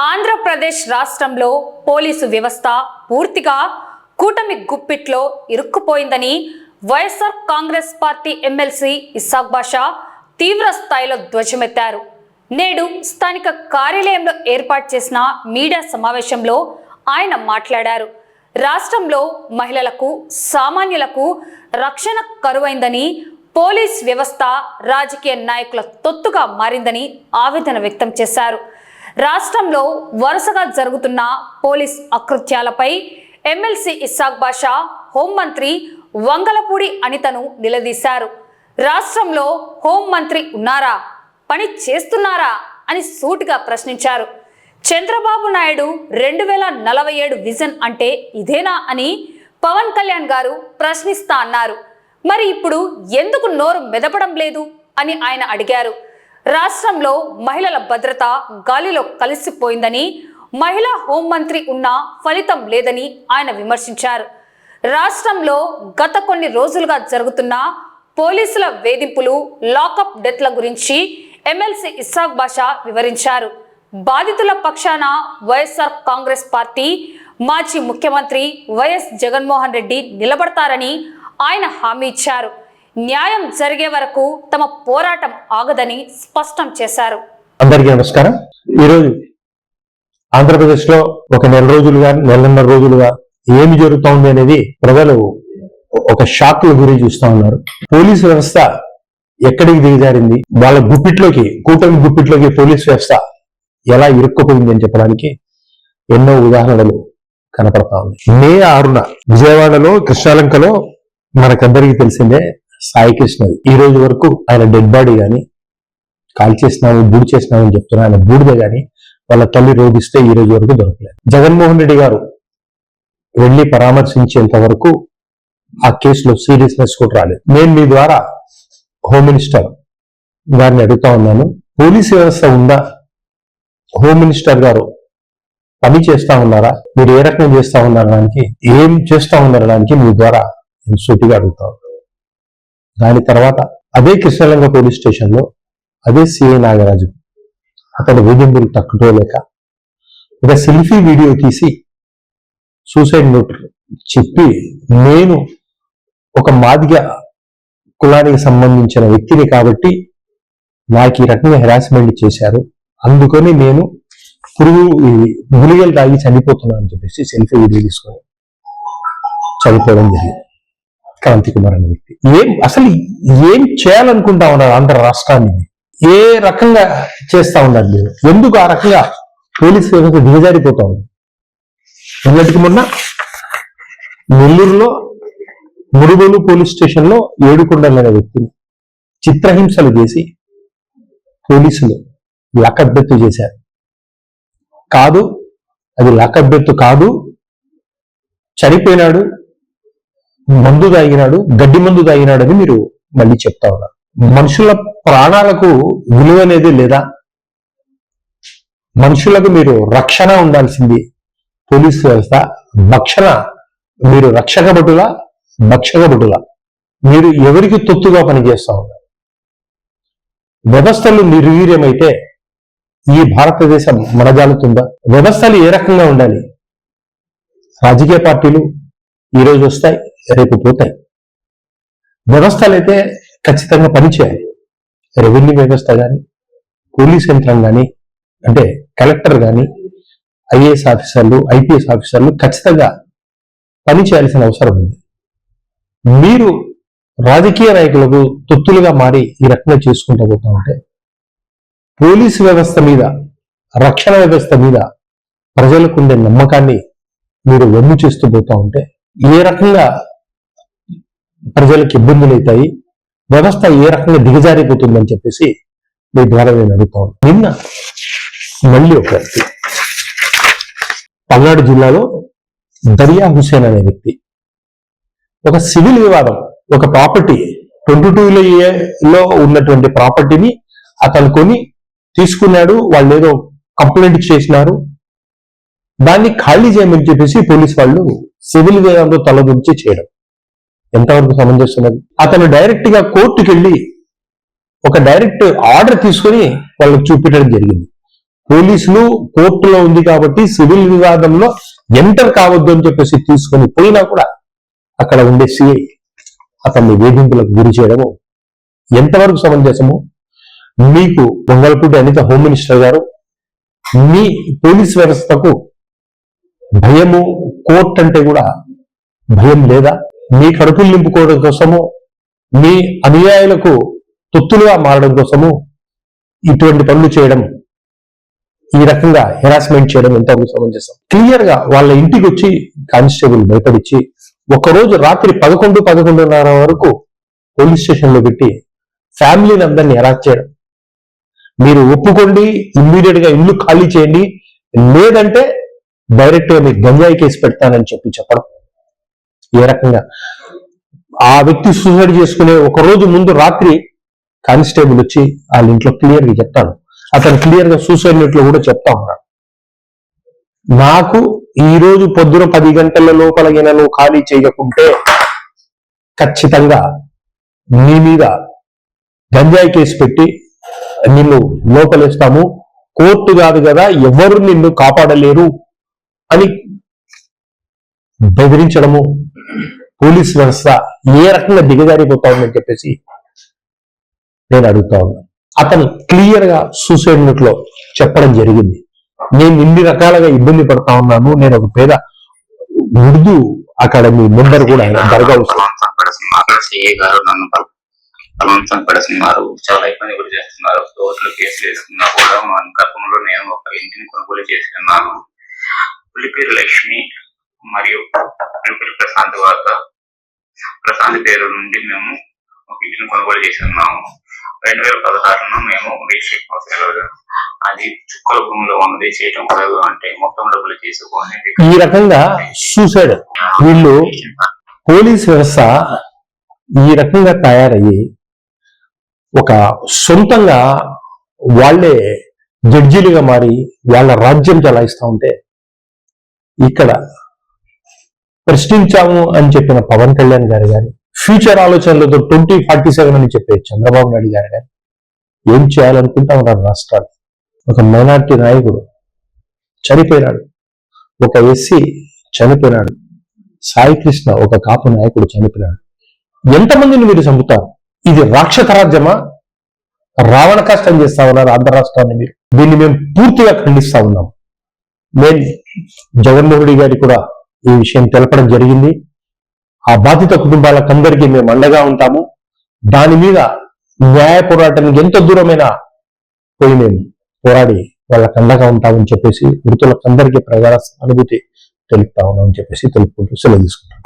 ఆంధ్రప్రదేశ్ రాష్ట్రంలో పోలీసు వ్యవస్థ పూర్తిగా కూటమి గుప్పిట్లో ఇరుక్కుపోయిందని వైఎస్ఆర్ కాంగ్రెస్ పార్టీ ఎమ్మెల్సీ ఇస్సాక్ బాషా తీవ్ర స్థాయిలో ధ్వజమెత్తారు. నేడు స్థానిక కార్యాలయంలో ఏర్పాటు చేసిన మీడియా సమావేశంలో ఆయన మాట్లాడారు. రాష్ట్రంలో మహిళలకు, సామాన్యులకు రక్షణ కరువైందని, పోలీస్ వ్యవస్థ రాజకీయ నాయకుల తొత్తుగా మారిందని ఆవేదన వ్యక్తం చేశారు. రాష్ట్రంలో వరుసగా జరుగుతున్న పోలీస్ అకృత్యాలపై ఎమ్మెల్సీ ఇస్సాక్ బాషా హోంమంత్రి వంగలపూడి అనితను నిలదీశారు. రాష్ట్రంలో హోంమంత్రి ఉన్నారా, పని చేస్తున్నారా అని సూటిగా ప్రశ్నించారు. చంద్రబాబు నాయుడు 2047 విజన్ అంటే ఇదేనా అని పవన్ కళ్యాణ్ గారు ప్రశ్నిస్తా అన్నారు. మరి ఇప్పుడు ఎందుకు నోరు మెదపడం లేదు అని ఆయన అడిగారు. రాష్ట్రంలో మహిళల భద్రత గాలిలో కలిసిపోయిందని, మహిళా హోంమంత్రి ఉన్నా ఫలితం లేదని ఆయన విమర్శించారు. రాష్ట్రంలో గత కొన్ని రోజులుగా జరుగుతున్న పోలీసుల వేధింపులు, లాకప్ డెత్ల గురించి ఎమ్మెల్సీ ఇస్సాక్ బాషా వివరించారు. బాధితుల పక్షాన వైఎస్ఆర్ కాంగ్రెస్ పార్టీ మాజీ ముఖ్యమంత్రి వైఎస్ జగన్మోహన్ రెడ్డి నిలబడతారని ఆయన హామీ ఇచ్చారు. న్యాయం జరిగే వరకు తమ పోరాటం ఆగదని స్పష్టం చేశారు. అందరికీ నమస్కారం. ఈరోజు ఆంధ్రప్రదేశ్ లో ఒక నెలన్నర రోజులుగా ఏమి జరుగుతోంది అనేది ప్రజలు ఒక షాక్ లో గురి చూస్తా ఉన్నారు. పోలీసు వ్యవస్థ ఎక్కడికి దిగజారింది, వాళ్ళ గుప్పిట్లోకి, కూటమి గుప్పిట్లోకి పోలీసు వ్యవస్థ ఎలా ఇరుక్కుపోయింది అని చెప్పడానికి ఎన్నో ఉదాహరణలు కనపడతా ఉంది. మే 6న విజయవాడలో కృష్ణాలంకలో మనకందరికీ తెలిసిందే సాయి కృష్ణది. ఈ రోజు వరకు ఆయన డెడ్ బాడీ గాని, కాల్ చేసినాము, బూడి చేసినామని చెప్తున్నా, ఆయన బూడిద గాని వాళ్ళ తల్లి రోధిస్తే ఈ రోజు వరకు దొరకలేదు. జగన్మోహన్ రెడ్డి గారు వెళ్లి పరామర్శించేంత వరకు ఆ కేసులో సీరియస్నెస్ కూడా రాలేదు. నేను మీ ద్వారా హోమ్ మినిస్టర్ గారిని అడుగుతా ఉన్నాను, పోలీసు వ్యవస్థ ఉందా, హోమ్ మినిస్టర్ గారు పని చేస్తా ఉన్నారా, మీరు ఏ రకంగా చేస్తా ఉన్నారనడానికి, ఏం చేస్తా ఉన్నారనడానికి మీ ద్వారా నేను సూటిగా అడుగుతా ఉన్నాను. దాని తర్వాత అదే కృష్ణలంక పోలీస్ స్టేషన్ లో అదే సిఐ నాగరాజు అతడు వేధింపులు తట్టుకోలేక ఒక సెల్ఫీ వీడియో తీసి సూసైడ్ నోట్ చెప్పి, నేను ఒక మాదిగ కులానికి సంబంధించిన వ్యక్తిని కాబట్టి నాకు ఈ రకంగా హెరాస్మెంట్ చేశారు, అందుకని నేను గుళికలు తాగి చనిపోతున్నాను అని చెప్పేసి సెల్ఫీ వీడియో తీసుకొని చనిపోవడం జరిగింది. క్రాంతి కుమార్ అనే వ్యక్తి అసలు ఏం చేయాలనుకుంటా ఉన్నారు ఆంధ్ర రాష్ట్రాన్ని, ఏ రకంగా చేస్తా ఉన్నారు మీరు, ఎందుకు ఆ రకంగా పోలీస్ వ్యవస్థ దిగజారిపోతా ఉంది. మొన్నటికి మొన్న నెల్లూరులో మురుగోలు పోలీస్ స్టేషన్ లో ఏడుకొండలు అనే వ్యక్తిని చిత్రహింసలు చేసి పోలీసులు లాకప్ డెత్ చేశారు. కాదు, అది లాకప్ డెత్ కాదు, చనిపోయినాడు, మందు తాగినాడు, గడ్డి మందు తాగినాడు అని మీరు మళ్ళీ చెప్తా ఉన్నారు. మనుషుల ప్రాణాలకు విలువ అనేది లేదా? మనుషులకు మీరు రక్షణ ఉండాల్సింది. పోలీసు వ్యవస్థ భక్షణ, మీరు రక్షక భటుల, భక్షక భటుల, మీరు ఎవరికి తొత్తుగా పనిచేస్తా ఉన్నారు? వ్యవస్థలు నిర్వీర్యమైతే ఈ భారతదేశం మనజాలుతుందా? వ్యవస్థలు ఏ రకంగా ఉండాలి? రాజకీయ పార్టీలు ఈరోజు వస్తాయి, రేపు పోతాయి. వ్యవస్థలు అయితే ఖచ్చితంగా పనిచేయాలి. రెవెన్యూ వ్యవస్థ కానీ, పోలీస్ యంత్రం కానీ, అంటే కలెక్టర్ కానీ, ఐఏఎస్ ఆఫీసర్లు, ఐపీఎస్ ఆఫీసర్లు ఖచ్చితంగా పని చేయాల్సిన అవసరం ఉంది. మీరు రాజకీయ నాయకులకు తొత్తులుగా మారి ఈ రకంగా చేసుకుంటూ పోతా ఉంటే, పోలీసు వ్యవస్థ మీద, రక్షణ వ్యవస్థ మీద ప్రజలకు ఉండే నమ్మకాన్ని మీరు వమ్ము చేస్తూ పోతా ఉంటే ఏ రకంగా ప్రజలకు ఇబ్బందులు అవుతాయి, వ్యవస్థ ఏ రకంగా దిగజారిపోతుందని చెప్పేసి మీ ద్వారా నేను అడుగుతాను. నిన్న మళ్ళీ ఒక వ్యక్తి పల్నాడు జిల్లాలో దరియా హుసేన్ అనే వ్యక్తి ఒక సివిల్ వివాదం, ఒక ప్రాపర్టీ 22లో ఉన్నటువంటి ప్రాపర్టీని అతను కొని తీసుకున్నాడు. వాళ్ళు ఏదో కంప్లైంట్ చేసినారు, దాన్ని ఖాళీ చేయమని చెప్పేసి పోలీసు వాళ్ళు సివిల్ వివాదంలో తలదూర్చి చేయడం ఎంతవరకు సమంజసమైనది? అతను డైరెక్ట్ గా కోర్టుకి వెళ్ళి ఒక డైరెక్ట్ ఆర్డర్ తీసుకొని వాళ్ళకి చూపించడం జరిగింది. పోలీసులు కోర్టులో ఉంది కాబట్టి సివిల్ వివాదంలో ఎంటర్ కావద్దు అని చెప్పేసి తీసుకొని పోయినా కూడా అక్కడ ఉండే సిఐ అతన్ని వేధింపులకు గురి చేయడము ఎంతవరకు సమంజసము? మీకు పొంగల్పూడి అనిత హోమ్ మినిస్టర్ గారు మీ పోలీస్ వ్యవస్థకు భయము, కోర్టు అంటే కూడా భయం లేదా? మీ కడుపులు నింపుకోవడం కోసము, మీ అనుయాయులకు తొత్తులుగా మారడం కోసము ఇటువంటి పనులు చేయడం, ఈ రకంగా హెరాస్మెంట్ చేయడం ఎంతవరకు సమంజసం? క్లియర్ గా వాళ్ళ ఇంటికి వచ్చి కానిస్టేబుల్ భయపడిచ్చి ఒకరోజు రాత్రి 11:30 వరకు పోలీస్ స్టేషన్ లో పెట్టి ఫ్యామిలీని అందరినీ హెరాస్ చేయడం. మీరు ఒప్పుకోండి, ఇమ్మీడియట్ గా ఇల్లు ఖాళీ చేయండి, లేదంటే డైరెక్ట్ గా మీకు గంజాయి కేసు పెడతానని చెప్పడం. ఏ రకంగా ఆ వ్యక్తి సూసైడ్ చేసుకునే ఒక రోజు ముందు రాత్రి కానిస్టేబుల్ వచ్చి వాళ్ళ ఇంట్లో క్లియర్ గా చెప్తాను, అతను క్లియర్ గా సూసైడ్ నోట్ లో కూడా చెప్తా ఉన్నాడు, నాకు ఈ రోజు పొద్దున 10 గంటల లోపలగిన నువ్వు ఖాళీ చేయకుంటే ఖచ్చితంగా నీ మీద గంజాయి కేసు పెట్టి నిన్ను లోపలేస్తాము, కోర్టు కాదు కదా ఎవరు నిన్ను కాపాడలేరు అని బెదిరించడము. పోలీస్ వ్యవస్థ ఏ రకంగా దిగజారిపోతా ఉందని చెప్పేసి నేను అడుగుతా ఉన్నాను. అతను క్లియర్ గా సూసైడ్ నోట్ లో చెప్పడం జరిగింది, నేను ఇన్ని రకాలుగా ఇబ్బంది పడతా ఉన్నాను, నేను ఒక పేద ఉర్దూ అకాడమీ మెంబర్ కూడా ఆయన దర్గా బలవంతం పెడుతున్నారు, చాలా ఇబ్బంది కూడా చేస్తున్నారు. కోర్టులో కేసులు వేసుకున్నా కూడా గతంలో నేను ఒక ఇంటిని కొనుగోలు చేసుకున్నాను. పులిపేరు లక్ష్మి మరియు పులిపేరు ప్రశాంత్ పేరు నుండి మేము ఒక ఇంటిని కొనుగోలు చేసుకున్నాము. 2016లో మేము రిజిస్ట్రేషన్ అవసరం, అది చుక్కల భూమిలో ఉన్నది, చేయటం కుదరదు అంటే మొత్తం డబ్బులు తీసుకొని ఈ రకంగా సూసైడ్. వీళ్ళు పోలీస్ వ్యవస్థ ఈ రకంగా తయారయ్యి ఒక సొంతంగా వాళ్ళే జడ్జీలుగా మారి వాళ్ళ రాజ్యం చలాయిస్తూ ఉంటే, ఇక్కడ ప్రశ్నించాము అని చెప్పిన పవన్ కళ్యాణ్ గారు కానీ, ఫ్యూచర్ ఆలోచనలతో 2047 అని చెప్పే చంద్రబాబు నాయుడు గారు కానీ ఏం చేయాలనుకుంటా ఉన్నారు రాష్ట్రాలు? ఒక మైనార్టీ నాయకుడు చనిపోయినాడు, ఒక ఎస్సీ చనిపోయినాడు, సాయి కృష్ణ ఒక కాపు నాయకుడు చనిపోయినాడు. ఎంతమందిని మీరు చంపుతారు? ఇది రాక్షస రాజ్యమా? రావణ కష్టం చేస్తా ఉన్నారు ఆంధ్ర రాష్ట్రాన్ని మీరు. దీన్ని మేము పూర్తిగా ఖండిస్తా ఉన్నాం. నేను జగన్మోహన్ రెడ్డి గారికి కూడా ఈ విషయం తెలపడం జరిగింది. ఆ బాధిత కుటుంబాలకందరికీ మేము అండగా ఉంటాము. దాని మీద న్యాయ పోరాటానికి ఎంత దూరమైనా పోయి మేము పోరాడి వాళ్ళకి అండగా ఉంటామని చెప్పేసి మృతులకందరికీ ప్రగాఢ అనుభూతి తెలుపుతా ఉన్నామని చెప్పేసి తెలుపుకుంటూ సెలవు తీసుకుంటాం.